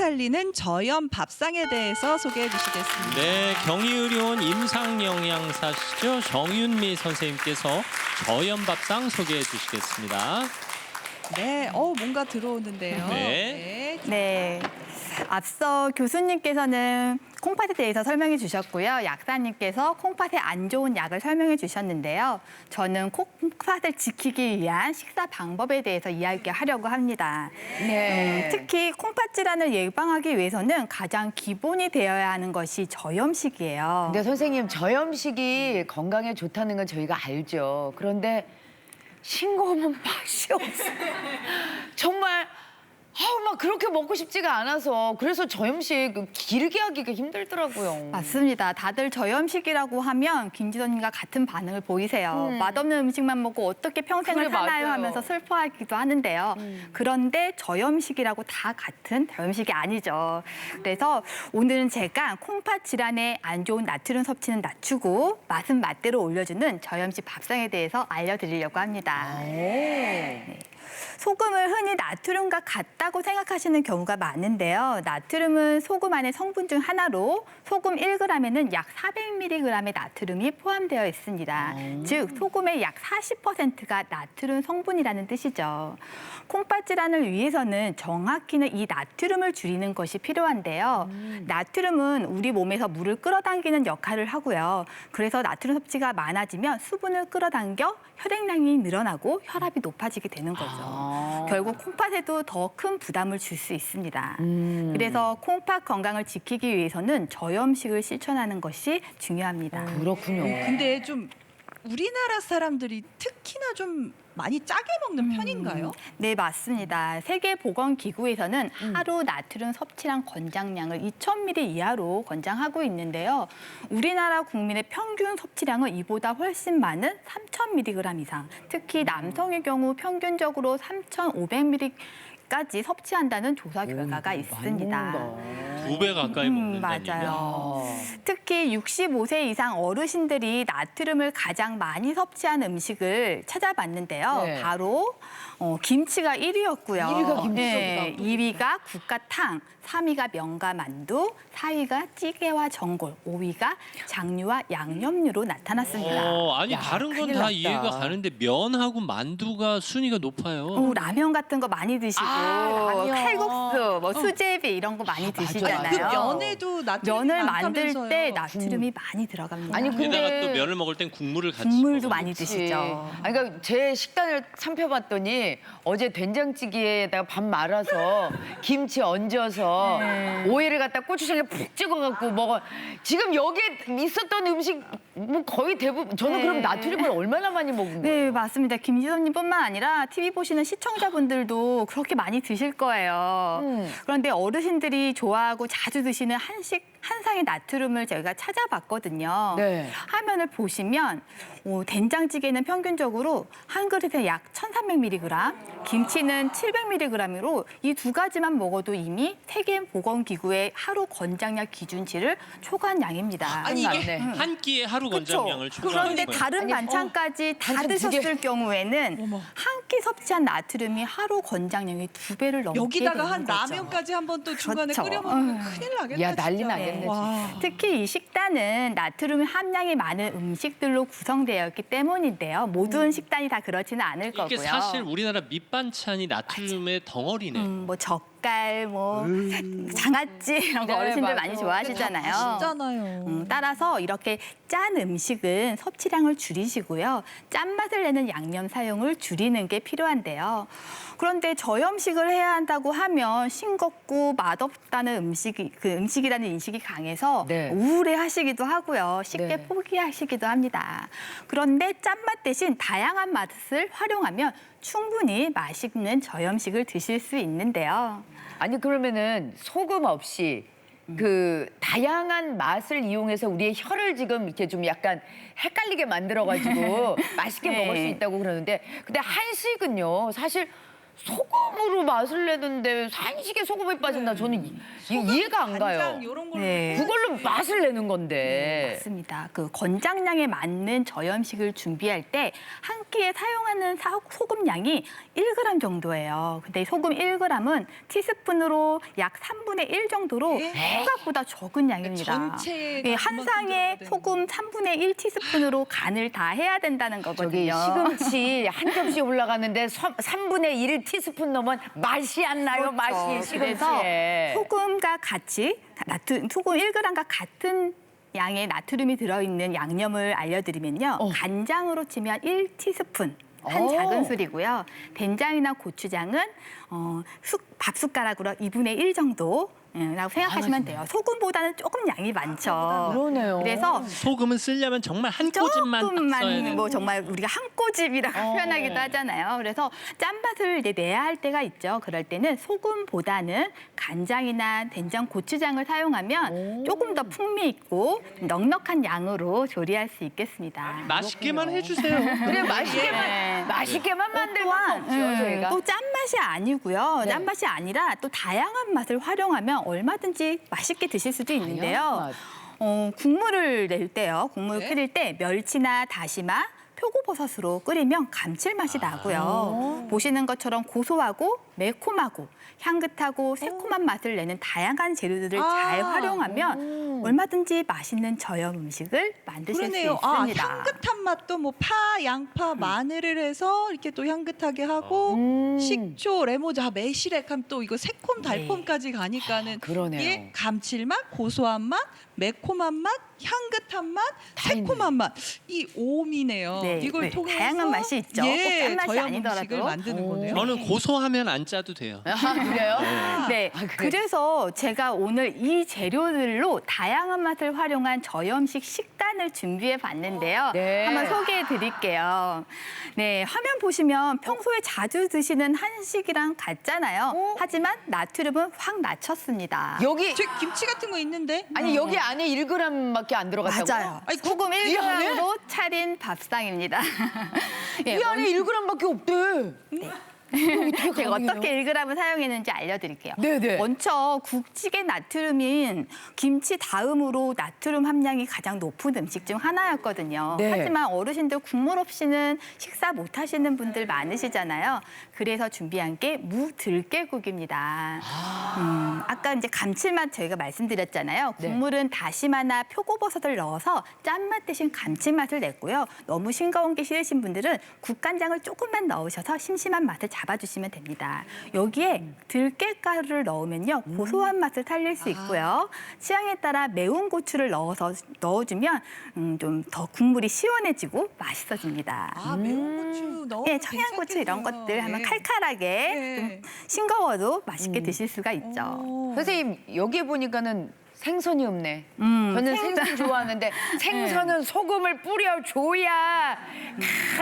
살리는 저염 밥상에 대해서 소개해 주시겠습니다. 네, 경희의료원 임상영양사시죠. 정윤미 선생님께서 저염밥상 소개해 주시겠습니다. 네, 뭔가 들어오는데요. 네. 네. 앞서 교수님께서는 콩팥에 대해서 설명해 주셨고요. 약사님께서 콩팥에 안 좋은 약을 설명해 주셨는데요. 저는 콩팥을 지키기 위한 식사 방법에 대해서 이야기하려고 합니다. 네. 특히 콩팥 질환을 예방하기 위해서는 가장 기본이 되어야 하는 것이 저염식이에요. 근데 선생님, 저염식이 건강에 좋다는 건 저희가 알죠. 그런데 싱거우면 맛이 없어요. 정말 막 그렇게 먹고 싶지가 않아서 그래서 저염식 길게 하기가 힘들더라고요. 맞습니다. 다들 저염식이라고 하면 김지선님과 같은 반응을 보이세요. 맛없는 음식만 먹고 어떻게 평생을 그래, 사나요 맞아요. 하면서 슬퍼하기도 하는데요. 그런데 저염식이라고 다 같은 저염식이 아니죠. 그래서 오늘은 제가 콩팥 질환에 안 좋은 나트륨 섭취는 낮추고 맛은 맛대로 올려주는 저염식 밥상에 대해서 알려드리려고 합니다. 네. 소금을 흔히 나트륨과 같다고 생각하시는 경우가 많은데요. 나트륨은 소금 안의 성분 중 하나로 소금 1g에는 약 400mg의 나트륨이 포함되어 있습니다. 즉, 소금의 약 40%가 나트륨 성분이라는 뜻이죠. 콩팥 질환을 위해서는 정확히는 이 나트륨을 줄이는 것이 필요한데요. 나트륨은 우리 몸에서 물을 끌어당기는 역할을 하고요. 그래서 나트륨 섭취가 많아지면 수분을 끌어당겨 혈액량이 늘어나고 혈압이 높아지게 되는 거죠. 결국 콩팥에도 더 큰 부담을 줄 수 있습니다. 그래서 콩팥 건강을 지키기 위해서는 저염식을 실천하는 것이 중요합니다. 그렇군요. 근데 좀 우리나라 사람들이 특히나 좀 많이 짜게 먹는 편인가요? 네, 맞습니다. 세계보건기구에서는 하루 나트륨 섭취량 권장량을 2000ml 이하로 권장하고 있는데요. 우리나라 국민의 평균 섭취량은 이보다 훨씬 많은 3000mg 이상, 특히 남성의 경우 평균적으로 3500mg까지 섭취한다는 조사 결과가 있습니다. 2배 가까이 먹는다니. 맞아요. 특히 65세 이상 어르신들이 나트륨을 가장 많이 섭취하는 음식을 찾아봤는데요. 네. 바로 김치가 1위였고요. 1위가 김치죠. 네, 2위가 국과탕, 3위가 면과 만두, 4위가 찌개와 전골, 5위가 장류와 양념류로 나타났습니다. 아니 야, 다른 건 큰일 다 났다. 이해가 가는데 면하고 만두가 순위가 높아요. 라면 같은 거 많이 드시고 라면. 칼국수, 수제비 이런 거 많이 드시잖아요. 그 면에도 나트륨이 면을 만들 많다면서요. 때 나트륨이 많이 들어갑니다. 아니, 게다가 근데 또 면을 먹을 땐 국물을 같이 국물도 먹어요. 많이 드시죠. 아니, 그러니까 제 식단을 살펴봤더니 어제 된장찌개에다가 밥 말아서 김치 얹어서 오이를 갖다 고추장에 푹 찍어갖고 먹어. 지금 여기에 있었던 음식 뭐 거의 대부분 저는 그럼 나트륨을 얼마나 많이 먹은 거예요? 네, 맞습니다. 김지선님뿐만 아니라 TV 보시는 시청자분들도 그렇게 많이 드실 거예요. 그런데 어르신들이 좋아하고 자주 드시는 한 상의 나트륨을 저희가 찾아봤거든요. 네. 화면을 보시면 된장찌개는 평균적으로 한 그릇에 약 1300mg, 김치는 700mg으로 이 두 가지만 먹어도 이미 세계보건기구의 하루 권장량 기준치를 초과한 양입니다. 아니, 이게 맞네. 한 끼에 하루 권장량을 그쵸? 초과하는 그런데 거예요. 다른 아니, 반찬까지 다 반찬 두 개. 드셨을 경우에는 한 끼 섭취한 나트륨이 하루 권장량의 2배를 넘게 여기다가 되는 한 거죠. 라면까지 한번 또 중간에 그렇죠. 끓여 먹으면 큰일 나겠다. 야, 난리 진짜. 나겠네, 와. 특히 이 식단은 나트륨 함량이 많은 음식들로 구성되어 있기 때문인데요. 모든 식단이 다 그렇지는 않을 이게 거고요. 사실 우리나라 밑반찬이 나트륨의 덩어리네. 뭐 젓갈, 장아찌 이런 거 네, 어르신들 맞아. 많이 좋아하시잖아요. 맛있잖아요. 따라서 이렇게 짠 음식은 섭취량을 줄이시고요. 짠맛을 내는 양념 사용을 줄이는 게 필요한데요. 그런데 저염식을 해야 한다고 하면 싱겁고 맛없다는 음식이라는 인식이 강해서 네. 우울해하시기도 하고요. 쉽게 네. 포기하시기도 합니다. 그런데 짠맛 대신 다양한 맛을 활용하면 충분히 맛있는 저염식을 드실 수 있는데요. 아니, 그러면은 소금 없이 그 다양한 맛을 이용해서 우리의 혀를 지금 이렇게 좀 약간 헷갈리게 만들어가지고 맛있게 네. 먹을 수 있다고 그러는데, 근데 한식은요 사실 소금으로 맛을 내는데 한식에 소금이 빠진다. 저는 이해가 안 가요. 간장 이런 걸로 네. 그걸로 맛을 내는 건데. 맞습니다. 그 권장량에 맞는 저염식을 준비할 때 한 끼에 사용하는 소금 양이 1g 정도예요. 근데 이 소금 1g은 티스푼으로 약 3분의 1 정도로 생각보다 적은 양입니다. 전체가 한 그만큼 상에 들어가야 소금 3분의 1 티스푼으로 간을 다 해야 된다는 저기 거거든요. 시금치 한 접시 올라가는데 3분의 1 티스푼 넣으면 맛이 안 나요. 맛이 그렇죠. 그래서 시금치에. 소금과 같이 소금 1g과 같은 양의 나트륨이 들어있는 양념을 알려드리면요. 간장으로 치면 1티스푼. 한 작은 술이고요. 된장이나 고추장은 밥 숟가락으로 2분의 1 정도 라고 생각하시면 돼요. 소금보다는 조금 양이 많죠. 그러네요. 그래서 소금은 쓰려면 정말 한 꼬집만 딱 써야 조금만 돼요. 뭐 정말 우리가 한 꼬집이라고 표현하기도 하잖아요. 그래서 짠맛을 이제 내야 할 때가 있죠. 그럴 때는 소금보다는 간장이나 된장, 고추장을 사용하면 조금 더 풍미 있고 넉넉한 양으로 조리할 수 있겠습니다. 맛있게만 해주세요. 그래 맛있게만 만들면 먹죠 저희가. 또 짠맛이 아니고요. 네. 짠맛이 아니라 또 다양한 맛을 활용하면 얼마든지 맛있게 드실 수도 있는데요. 국물을 낼 때요. 국물 네. 끓일 때 멸치나 다시마, 표고버섯으로 끓이면 감칠맛이 나고요. 보시는 것처럼 고소하고 매콤하고 향긋하고 새콤한 맛을 내는 다양한 재료들을 잘 활용하면 얼마든지 맛있는 저염 음식을 만드실 그러네요. 수 있습니다. 향긋한 맛도 뭐 파, 양파, 마늘을 해서 이렇게 또 향긋하게 하고 식초, 레몬즙, 매실액하면 또 이거 새콤 달콤까지 가니까는 그러네요. 이게 감칠맛, 고소한 맛, 매콤한 맛, 향긋한 맛, 다 새콤한 맛. 이 오미네요. 네, 이걸 네, 통해서 다양한 맛이 있죠. 꼭 짠맛이 저염 아니더라도. 음식을 만드는 거네요. 저는 고소하면 안 짜도 돼요. 아 그래요? 네, 그래서 제가 오늘 이 재료들로 다양한 맛을 활용한 저염식 식단을 준비해 봤는데요. 네. 한번 소개해 드릴게요. 네, 화면 보시면 평소에 자주 드시는 한식이랑 같잖아요. 하지만 나트륨은 확 낮췄습니다. 여기 저 김치 같은 거 있는데 아니 여기 안에 1g밖에 안 들어갔다고? 맞아요. 아니, 소금 이 안에? 1g으로 차린 밥상입니다. 예, 이 안에 1g밖에 없대. 제가 어떻게 1g을 사용했는지 알려드릴게요. 네네. 먼저 국찌개 나트륨인 김치 다음으로 나트륨 함량이 가장 높은 음식 중 하나였거든요. 네. 하지만 어르신들 국물 없이는 식사 못 하시는 분들 많으시잖아요. 그래서 준비한 게 무들깨국입니다. 아까 이제 감칠맛 저희가 말씀드렸잖아요. 네. 국물은 다시마나 표고버섯을 넣어서 짠맛 대신 감칠맛을 냈고요. 너무 싱거운 게 싫으신 분들은 국간장을 조금만 넣으셔서 심심한 맛을 잡아주시면 됩니다. 여기에 들깨가루를 넣으면요. 고소한 맛을 살릴 수 있고요. 취향에 따라 매운 고추를 넣어주면 좀 더 국물이 시원해지고 맛있어집니다. 매운 고추 넣으면 예, 청양고추 이런 괜찮겠네요. 것들 하면 예. 칼칼하게 예. 좀 싱거워도 맛있게 드실 수가 있죠. 선생님 여기 보니까는 생선이 없네. 저는 생선 좋아하는데 생선은 소금을 뿌려줘야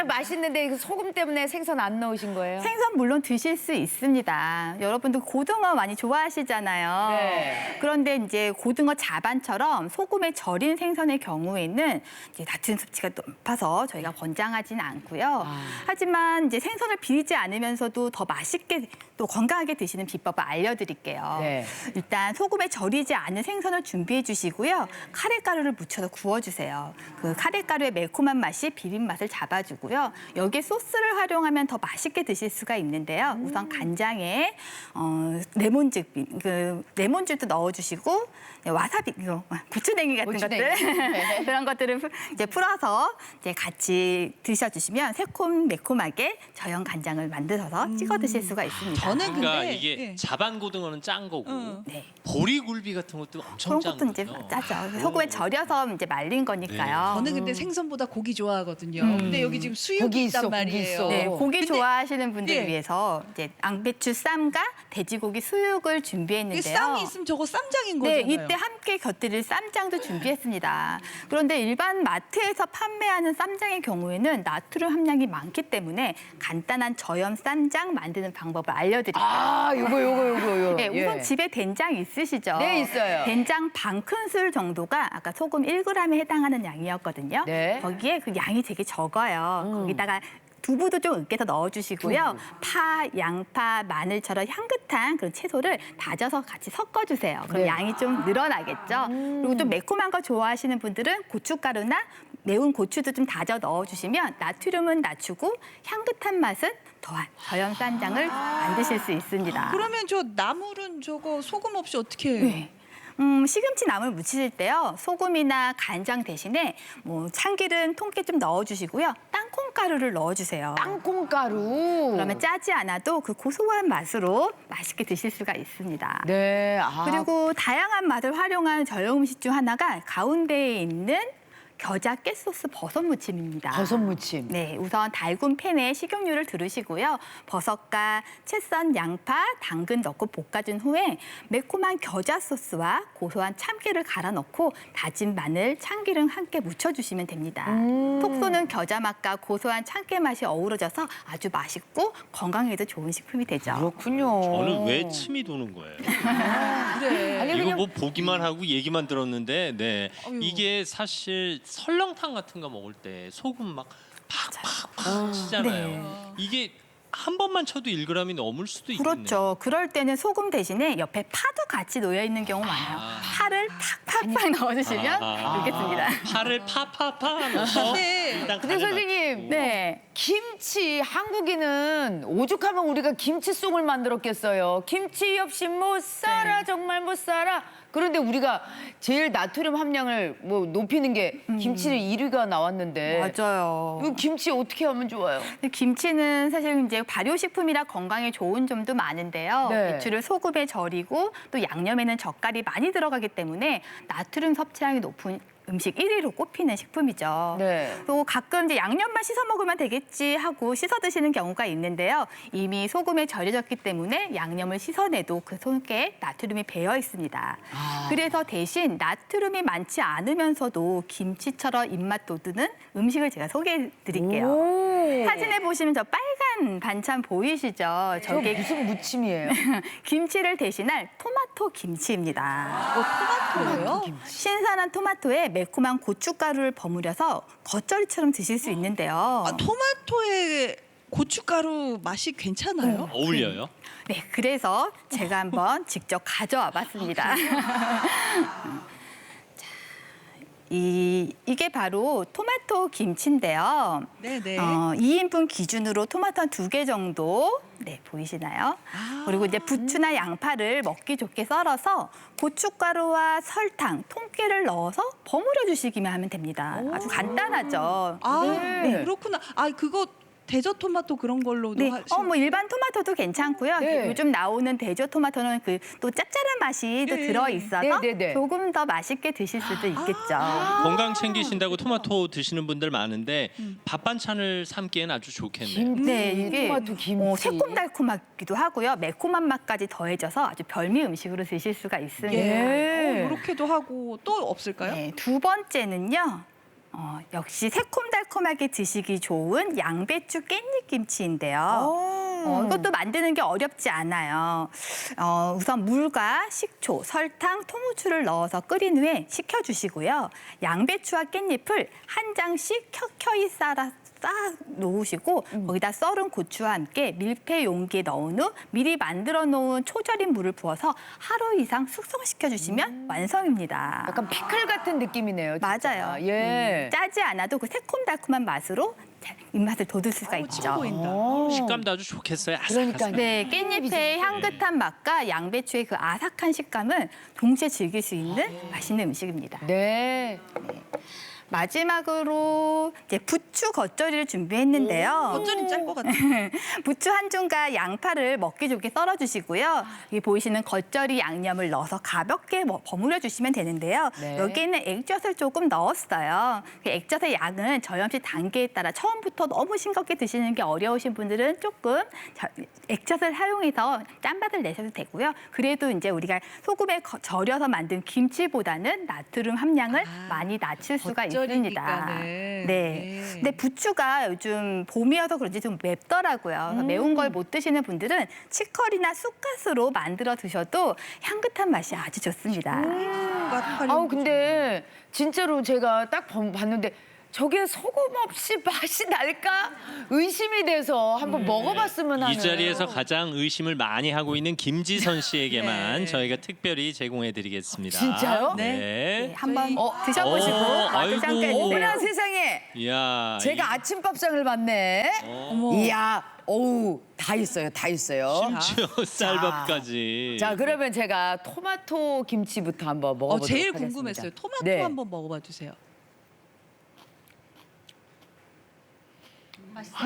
맛있는데 그 소금 때문에 생선 안 넣으신 거예요? 생선 물론 드실 수 있습니다. 여러분들 고등어 많이 좋아하시잖아요. 네. 그런데 이제 고등어 자반처럼 소금에 절인 생선의 경우에는 이제 나트륨 섭취가 높아서 저희가 권장하지는 않고요. 하지만 이제 생선을 비리지 않으면서도 더 맛있게 또 건강하게 드시는 비법을 알려드릴게요. 네. 일단 소금에 절이지 않은 생선을 준비해 주시고요. 카레가루를 묻혀서 구워주세요. 그 카레가루의 매콤한 맛이 비린 맛을 잡아주고요. 여기에 소스를 활용하면 더 맛있게 드실 수가 있는데요. 우선 간장에 레몬즙도 넣어주시고 와사비, 고추냉이 같은 고추냉이. 것들 그런 것들을 이제 풀어서 이제 같이 드셔주시면 새콤 매콤하게 저염 간장을 만들어서 찍어 드실 수가 있습니다. 저는 그러니까 근데 이게 예. 자반 고등어는 짠 거고 네. 보리굴비 같은 것도 엄청 그런 짠 것도 이제 거죠. 짜죠. 소금에 절여서 이제 말린 거니까요. 저는 근데 생선보다 고기 좋아하거든요. 근데 여기 지금 수육이 고기 있단 있어, 고기 말이에요. 있어. 네, 고기 근데- 좋아하시는 분들을 예. 위해서 이제 앙배추 쌈과 돼지고기 수육을 이게 준비했는데요. 쌈이 있으면 저거 쌈장인 네, 거잖아요. 이때 함께 곁들일 쌈장도 준비했습니다. 그런데 일반 마트에서 판매하는 쌈장의 경우에는 나트륨 함량이 많기 때문에 간단한 저염 쌈장 만드는 방법을 알려드릴게요. 아 요거. 네, 우선 집에 된장 있으시죠? 네, 있어요. 된장 반 큰술 정도가 아까 소금 1g에 해당하는 양이었거든요. 네. 거기에 그 양이 되게 적어요. 거기다가 두부도 좀 으깨서 넣어주시고요. 파, 양파, 마늘처럼 향긋한 그런 채소를 다져서 같이 섞어주세요. 그럼 네. 양이 좀 늘어나겠죠. 그리고 좀 매콤한 거 좋아하시는 분들은 고춧가루나 매운 고추도 좀 다져 넣어주시면 나트륨은 낮추고 향긋한 맛은 더한 저염 쌈장을 만드실 수 있습니다. 그러면 저 나물은 저거 소금 없이 어떻게 해요? 네. 시금치 나물 무치실 때요. 소금이나 간장 대신에 뭐 참기름, 통깨 좀 넣어주시고요. 땅콩가루를 넣어주세요. 땅콩가루. 그러면 짜지 않아도 그 고소한 맛으로 맛있게 드실 수가 있습니다. 네. 그리고 다양한 맛을 활용한 저염 음식 중 하나가 가운데에 있는 겨자 깨소스 버섯 무침입니다. 버섯 무침. 네, 우선 달군 팬에 식용유를 두르시고요. 버섯과 채 썬 양파, 당근 넣고 볶아준 후에 매콤한 겨자 소스와 고소한 참깨를 갈아 넣고 다진 마늘, 참기름 함께 묻혀주시면 됩니다. 톡 쏘는 겨자 맛과 고소한 참깨 맛이 어우러져서 아주 맛있고 건강에도 좋은 식품이 되죠. 그렇군요. 저는 왜 침이 도는 거예요? 그래. 아니, 이거 그냥 뭐 보기만 하고 얘기만 들었는데, 네. 어휴. 이게 사실 설렁탕 같은 거 먹을 때 소금 막 팍팍팍 치잖아요. 네. 이게 한 번만 쳐도 1g이 넘을 수도 있겠네요. 그렇죠. 그럴 때는 소금 대신에 옆에 파도 같이 놓여 있는 경우 많아요. 파를 팍팍팍 넣어주시면 좋겠습니다. 파를 파파파 넣어서 네. 일단 근데 간을 선생님, 맞추고. 네. 김치 한국인은 오죽하면 우리가 김치송을 만들었겠어요. 김치 없이 못 살아 네. 정말 못 살아. 그런데 우리가 제일 나트륨 함량을 뭐 높이는 게 김치는 1위가 나왔는데 맞아요. 이 김치 어떻게 하면 좋아요? 근데 김치는 사실 이제 발효식품이라 건강에 좋은 점도 많은데요. 네. 배추를 소금에 절이고 또 양념에는 젓갈이 많이 들어가기 때문에 나트륨 섭취량이 높은 음식 1위로 꼽히는 식품이죠. 네. 또 가끔 이제 양념만 씻어 먹으면 되겠지 하고 씻어 드시는 경우가 있는데요. 이미 소금에 절여졌기 때문에 양념을 씻어내도 그 속에 나트륨이 배어 있습니다. 그래서 대신 나트륨이 많지 않으면서도 김치처럼 입맛 돋우는 음식을 제가 소개해 드릴게요. 오. 사진에 보시면 저 빨간 반찬 보이시죠? 저 저게 무슨 무침이에요? 김치를 대신할 토마토 김치입니다. 토마토예요? 신선한 토마토에 매콤한 고춧가루를 버무려서 겉절이처럼 드실 수 있는데요. 아, 토마토에 고춧가루 맛이 괜찮아요? 어울려요? 네, 그래서 제가 한번 직접 가져와 봤습니다. 자, 이게 바로 토마토 김치인데요. 네네. 2인분 기준으로 토마토 한 2개 정도 보이시나요? 그리고 이제 부추나 양파를 먹기 좋게 썰어서 고춧가루와 설탕, 통깨를 넣어서 버무려 주시기만 하면 됩니다. 아주 간단하죠. 아, 네. 그렇구나. 아, 그거 대저 토마토 그런 걸로도 네, 하시는 뭐 일반 토마토도 괜찮고요. 네. 요즘 나오는 대저 토마토는 그 또 짭짤한 맛이 또 네. 들어 있어서 네, 네, 네. 조금 더 맛있게 드실 수도 있겠죠. 건강 챙기신다고 토마토 드시는 분들 많은데 밥 반찬을 삼기엔 아주 좋겠네요. 김치, 네, 이게 토마토 김치. 새콤달콤하기도 하고요. 매콤한 맛까지 더해져서 아주 별미 음식으로 드실 수가 있습니다. 예. 이렇게도 하고 또 없을까요? 네, 두 번째는요. 역시 새콤달콤하게 드시기 좋은 양배추 깻잎 김치인데요. 이것도 만드는 게 어렵지 않아요. 우선 물과 식초, 설탕, 통후추를 넣어서 끓인 후에 식혀주시고요. 양배추와 깻잎을 한 장씩 켜켜이 싸 놓으시고 거기다 썰은 고추와 함께 밀폐 용기에 넣은 후 미리 만들어 놓은 초절인 물을 부어서 하루 이상 숙성시켜 주시면 완성입니다. 약간 피클 같은 느낌이네요. 진짜. 맞아요. 예. 짜지 않아도 그 새콤달콤한 맛으로 입맛을 돋울 수가 치고 있죠. 보인다. 식감도 아주 좋겠어요. 그러니까요. 네, 깻잎의 향긋한 맛과 양배추의 그 아삭한 식감을 동시에 즐길 수 있는 맛있는 음식입니다. 네. 마지막으로 이제 부추 겉절이를 준비했는데요. 겉절이 짤 것 같아. 부추 한 줌과 양파를 먹기 좋게 썰어주시고요. 여기 보이시는 겉절이 양념을 넣어서 가볍게 버무려 주시면 되는데요. 네. 여기에는 액젓을 조금 넣었어요. 그 액젓의 양은 저염식 단계에 따라 처음부터 너무 싱겁게 드시는 게 어려우신 분들은 조금 액젓을 사용해서 짠맛을 내셔도 되고요. 그래도 이제 우리가 소금에 절여서 만든 김치보다는 나트륨 함량을 많이 낮출 수가 있습니다. 겉절이니까는. 네. 네. 근데 부추가 요즘 봄이어서 그런지 좀 맵더라고요. 그래서 매운 걸 못 드시는 분들은 치커리나 쑥갓으로 만들어 드셔도 향긋한 맛이 아주 좋습니다. 아우 근데 진짜로 제가 딱 봤는데 저게 소금 없이 맛이 날까 의심이 돼서 한번 먹어봤으면 하는. 이 자리에서 가장 의심을 많이 하고 있는 김지선 씨에게만 네. 저희가 특별히 제공해드리겠습니다. 진짜요? 네. 한번 어, 드셔보시고 맛을 아이고. 평가해주세요. 어머나 세상에. 이야. 제가 아침밥상을 봤네. 어머. 이야, 어우, 다 있어요, 다 있어요. 심지어 쌀밥까지. 자, 그러면 제가 토마토 김치부터 한번 먹어보도록 제일 하겠습니다. 궁금했어요. 토마토 네. 한번 먹어봐 주세요. 맛있어.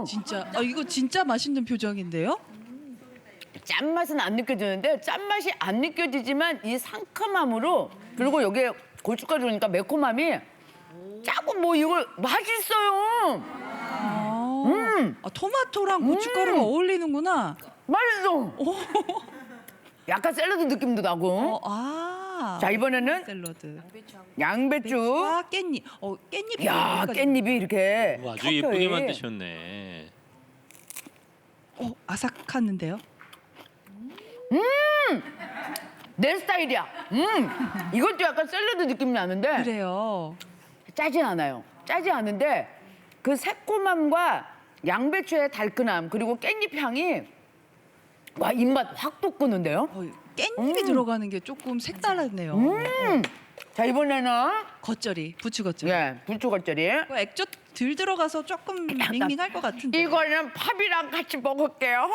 진짜 이거 진짜 맛있는 표정인데요? 짠맛은 안 느껴지는데 짠맛이 안 느껴지지만 이 상큼함으로 그리고 여기에 고춧가루 넣으니까 매콤함이 짜고 뭐 이걸 맛있어요. 토마토랑 고춧가루가 어울리는구나. 맛있어. 약간 샐러드 느낌도 나고. 자, 이번에는 샐러드. 양배추. 아 깻잎. 깻잎. 야, 깻잎이 이렇게 오, 아주 켜켜이. 예쁘게 만드셨네. 아삭하는데요? 내 스타일이야. 이것도 약간 샐러드 느낌 나는데 그래요. 짜지 않아요. 짜지 않은데 그 새콤함과 양배추의 달큰함 그리고 깻잎 향이 와 입맛 확 돋구는데요. 깻잎이 들어가는 게 조금 색달랐네요. 자 이번에는 겉절이, 부추 겉절이. 예 불초겉절이. 액젓 덜 들어가서 조금 밍밍할 것 같은데. 이거는 밥이랑 같이 먹을게요.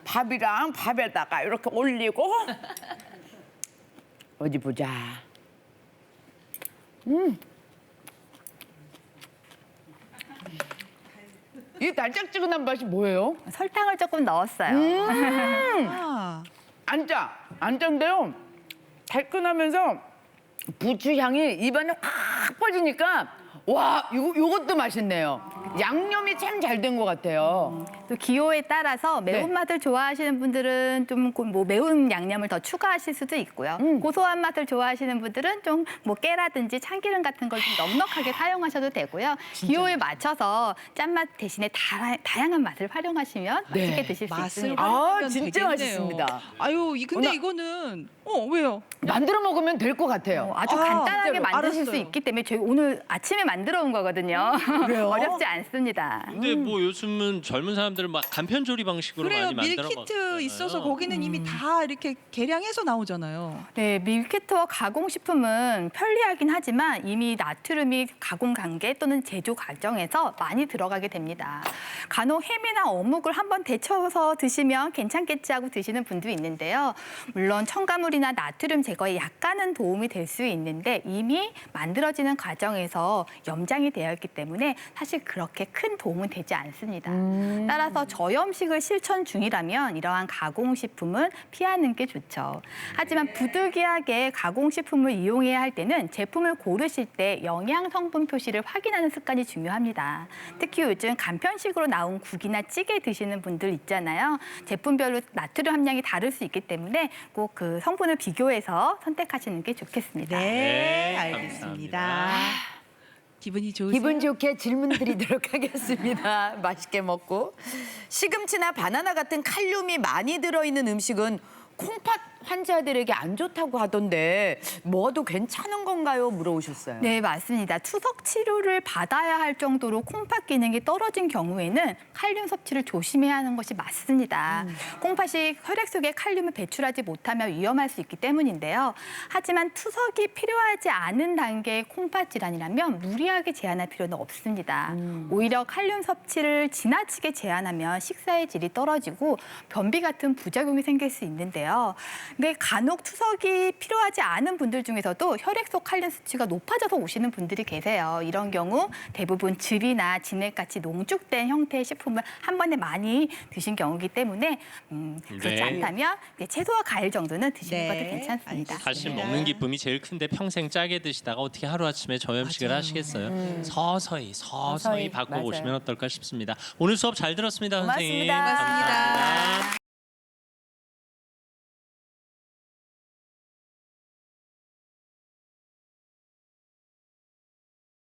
밥이랑 밥에다가 이렇게 올리고 어디 보자. 이 달짝지근한 맛이 뭐예요? 설탕을 조금 넣었어요. 아, 안 짜. 안 짠데요. 달큰하면서 부추 향이 입안에 확 퍼지니까 와, 요것도 맛있네요. 양념이 참 잘 된 것 같아요. 또 기호에 따라서 매운맛을 좋아하시는 분들은 좀 뭐 매운 양념을 더 추가하실 수도 있고요. 고소한 맛을 좋아하시는 분들은 좀 뭐 깨라든지 참기름 같은 걸 좀 넉넉하게 사용하셔도 되고요. 기호에 맞춰서 짠맛 대신에 다양한 맛을 활용하시면 네. 맛있게 드실 수 맛을 있습니다. 활용하면 진짜 되겠네요. 맛있습니다. 아유, 근데 오늘- 이거는 왜요? 만들어 먹으면 될 것 같아요. 아주 아, 간단하게 진짜로. 만드실 수 알았어요. 있기 때문에 저희 오늘 아침에 만들어 온 거거든요. 그래요? 어렵지 않습니다. 근데 뭐 요즘은 젊은 사람들은 막 간편 조리 방식으로 그래요. 많이 만들어 밀키트 먹잖아요. 있어서 거기는 이미 다 이렇게 계량해서 나오잖아요. 네, 밀키트와 가공식품은 편리하긴 하지만 이미 나트륨이 가공 단계 또는 제조 과정에서 많이 들어가게 됩니다. 간혹 햄이나 어묵을 한번 데쳐서 드시면 괜찮겠지 하고 드시는 분도 있는데요. 물론 첨가물이나 나트륨 제거에 약간은 도움이 될 수 있는데 이미 만들어지는 과정에서 염장이 되어 있기 때문에 사실 그렇게 큰 도움은 되지 않습니다. 따라서 저염식을 실천 중이라면 이러한 가공식품은 피하는 게 좋죠. 하지만 부득이하게 가공식품을 이용해야 할 때는 제품을 고르실 때 영양 성분 표시를 확인하는 습관이 중요합니다. 특히 요즘 간편식으로 나온 국이나 찌개 드시는 분들 있잖아요. 제품별로 나트륨 함량이 다를 수 있기 때문에 꼭 그 성분을 비교해서 선택하시는 게 좋겠습니다. 네, 알겠습니다. 감사합니다. 기분이 좋으세요? 기분 좋게 질문 드리도록 하겠습니다. 맛있게 먹고. 시금치나 바나나 같은 칼륨이 많이 들어있는 음식은 콩팥 환자들에게 안 좋다고 하던데 먹어도 괜찮은 건가요? 물어오셨어요. 네, 맞습니다. 투석 치료를 받아야 할 정도로 콩팥 기능이 떨어진 경우에는 칼륨 섭취를 조심해야 하는 것이 맞습니다. 콩팥이 혈액 속에 칼륨을 배출하지 못하면 위험할 수 있기 때문인데요. 하지만 투석이 필요하지 않은 단계의 콩팥 질환이라면 무리하게 제한할 필요는 없습니다. 오히려 칼륨 섭취를 지나치게 제한하면 식사의 질이 떨어지고 변비 같은 부작용이 생길 수 있는데요. 근데 간혹 투석이 필요하지 않은 분들 중에서도 혈액 속 칼륨 수치가 높아져서 오시는 분들이 계세요. 이런 경우 대부분 즙이나 진액같이 농축된 형태의 식품을 한 번에 많이 드신 경우이기 때문에 그렇지 네. 않다면 최소화 과일 정도는 드시는 네, 것도 괜찮습니다. 사실 먹는 기쁨이 제일 큰데 평생 짜게 드시다가 어떻게 하루아침에 저염식을 맞아요. 하시겠어요? 서서히 서서히, 바꿔보시면 맞아요. 어떨까 싶습니다. 오늘 수업 잘 들었습니다, 선생님. 고맙습니다. 고맙습니다.